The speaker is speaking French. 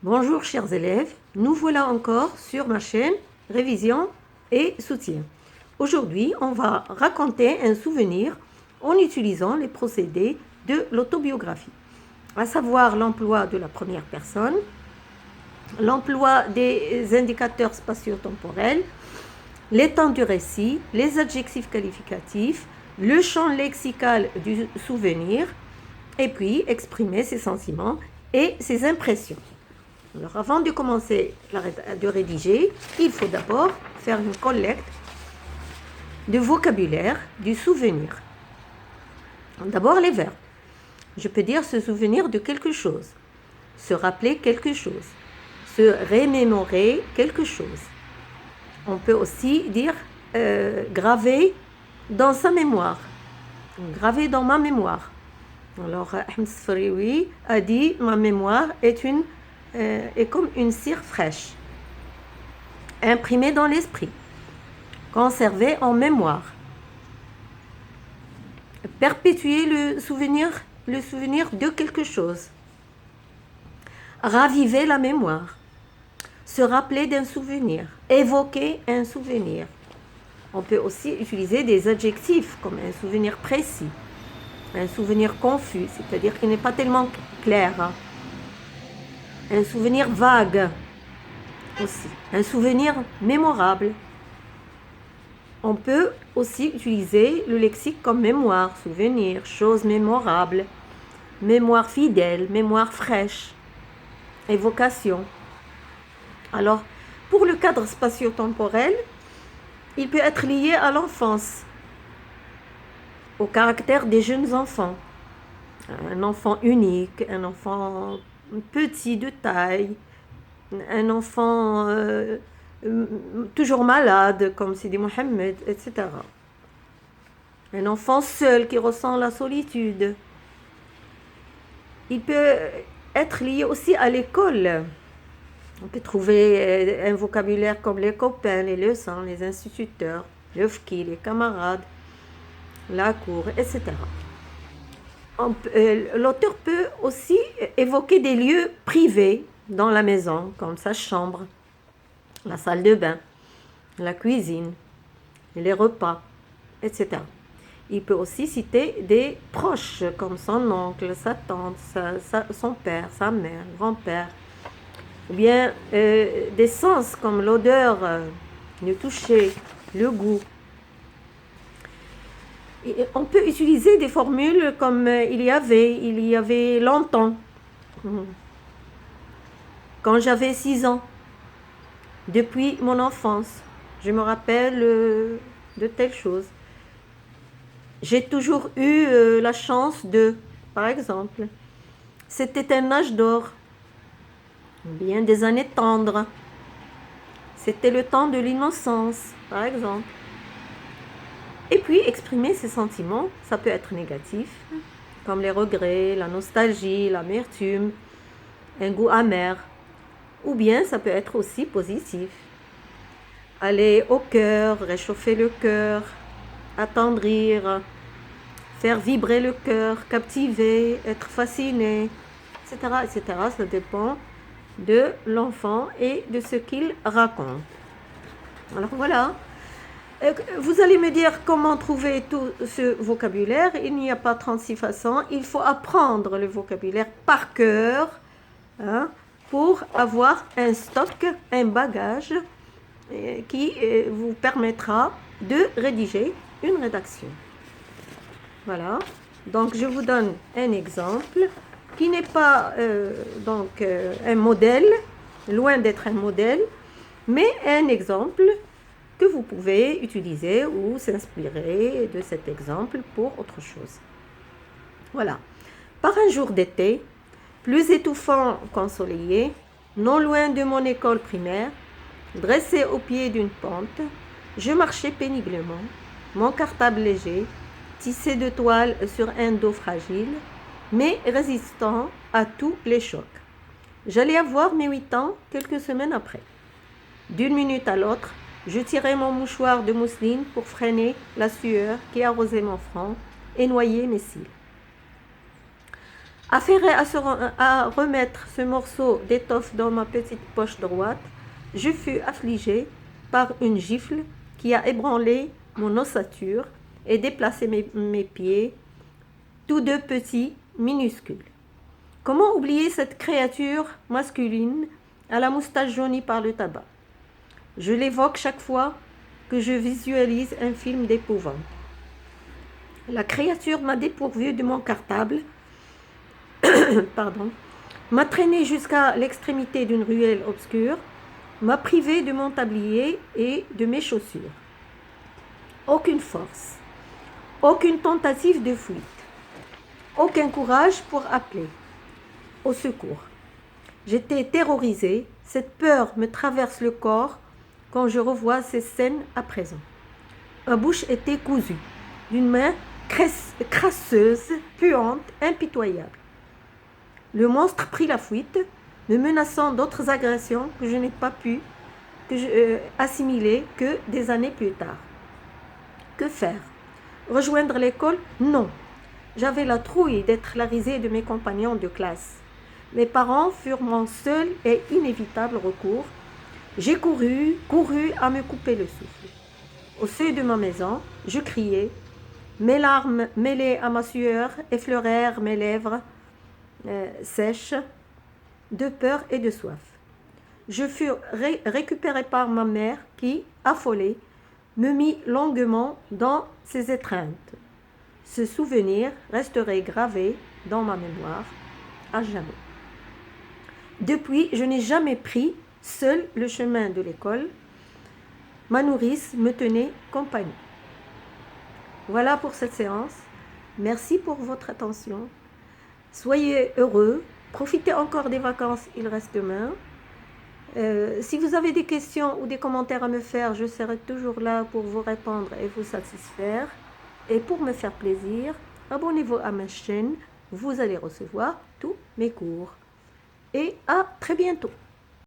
Bonjour chers élèves, nous voilà encore sur ma chaîne Révision et Soutien. Aujourd'hui, on va raconter un souvenir en utilisant les procédés de l'autobiographie, à savoir l'emploi de la première personne, l'emploi des indicateurs spatio-temporels, les temps du récit, les adjectifs qualificatifs, le champ lexical du souvenir, et puis exprimer ses sentiments et ses impressions. Alors avant de commencer de rédiger, il faut d'abord faire une collecte de vocabulaire du souvenir. D'abord les verbes. Je peux dire se souvenir de quelque chose, se rappeler quelque chose, se remémorer quelque chose. On peut aussi dire graver dans sa mémoire, graver dans ma mémoire. Alors Ahmed Sfrioui a dit ma mémoire est comme une cire fraîche, imprimée dans l'esprit, conservée en mémoire. Perpétuer le souvenir de quelque chose. Raviver la mémoire. Se rappeler d'un souvenir. Évoquer un souvenir. On peut aussi utiliser des adjectifs comme un souvenir précis, un souvenir confus, c'est-à-dire qu'il n'est pas tellement clair. Un souvenir vague aussi, un souvenir mémorable. On peut aussi utiliser le lexique comme mémoire, souvenir, chose mémorable, mémoire fidèle, mémoire fraîche, évocation. Alors, pour le cadre spatio-temporel, il peut être lié à l'enfance, au caractère des jeunes enfants. Un enfant unique, un enfant petit de taille, un enfant toujours malade, comme Sidi Mohamed, etc. Un enfant seul qui ressent la solitude. Il peut être lié aussi à l'école. On peut trouver un vocabulaire comme les copains, les leçons, les instituteurs, le fki, les camarades, la cour, etc. L'auteur peut aussi évoquer des lieux privés dans la maison, comme sa chambre, la salle de bain, la cuisine, les repas, etc. Il peut aussi citer des proches, comme son oncle, sa tante, son père, sa mère, grand-père, ou bien des sens comme l'odeur, le toucher, le goût. Et on peut utiliser des formules comme il y avait longtemps, quand j'avais 6 ans, depuis mon enfance, je me rappelle de telle chose. J'ai toujours eu la chance de, par exemple, c'était un âge d'or, bien des années tendres. C'était le temps de l'innocence, par exemple. Et puis, exprimer ses sentiments, ça peut être négatif, comme les regrets, la nostalgie, l'amertume, un goût amer. Ou bien, ça peut être aussi positif. Aller au cœur, réchauffer le cœur, attendrir, faire vibrer le cœur, captiver, être fasciné, etc., etc. Ça dépend de l'enfant et de ce qu'il raconte. Alors voilà. Vous allez me dire comment trouver tout ce vocabulaire. Il n'y a pas 36 façons. Il faut apprendre le vocabulaire par cœur pour avoir un stock, un bagage qui vous permettra de rédiger une rédaction. Voilà. Donc, je vous donne un exemple qui n'est pas un modèle, loin d'être un modèle, mais un exemple que vous pouvez utiliser ou s'inspirer de cet exemple pour autre chose. Voilà. Par un jour d'été, plus étouffant qu'ensoleillé, non loin de mon école primaire, dressé au pied d'une pente, je marchais péniblement, mon cartable léger, tissé de toile sur un dos fragile, mais résistant à tous les chocs. J'allais avoir mes 8 ans quelques semaines après. D'une minute à l'autre, je tirais mon mouchoir de mousseline pour freiner la sueur qui arrosait mon front et noyait mes cils. Affairé à remettre ce morceau d'étoffe dans ma petite poche droite, je fus affligé par une gifle qui a ébranlé mon ossature et déplacé mes pieds, tous deux petits, minuscules. Comment oublier cette créature masculine à la moustache jaunie par le tabac? Je l'évoque chaque fois que je visualise un film d'épouvante. La créature m'a dépourvu de mon cartable, pardon, m'a traîné jusqu'à l'extrémité d'une ruelle obscure, m'a privé de mon tablier et de mes chaussures. Aucune force, aucune tentative de fuite, aucun courage pour appeler au secours. J'étais terrorisée, cette peur me traverse le corps quand je revois ces scènes à présent. Ma bouche était cousue, d'une main crasseuse, puante, impitoyable. Le monstre prit la fuite, me menaçant d'autres agressions que je n'ai pas pu assimiler que des années plus tard. Que faire? Rejoindre l'école? Non. J'avais la trouille d'être la risée de mes compagnons de classe. Mes parents furent mon seul et inévitable recours. J'ai couru à me couper le souffle. Au seuil de ma maison, je criais. Mes larmes mêlées à ma sueur effleurèrent mes lèvres sèches de peur et de soif. Je fus récupéré par ma mère qui, affolée, me mit longuement dans ses étreintes. Ce souvenir resterait gravé dans ma mémoire à jamais. Depuis, je n'ai jamais pris seul le chemin de l'école. Ma nourrice me tenait compagnie. Voilà pour cette séance. Merci pour votre attention. Soyez heureux. Profitez encore des vacances, il reste demain. Si vous avez des questions ou des commentaires à me faire, je serai toujours là pour vous répondre et vous satisfaire. Et pour me faire plaisir, abonnez-vous à ma chaîne. Vous allez recevoir tous mes cours. Et à très bientôt.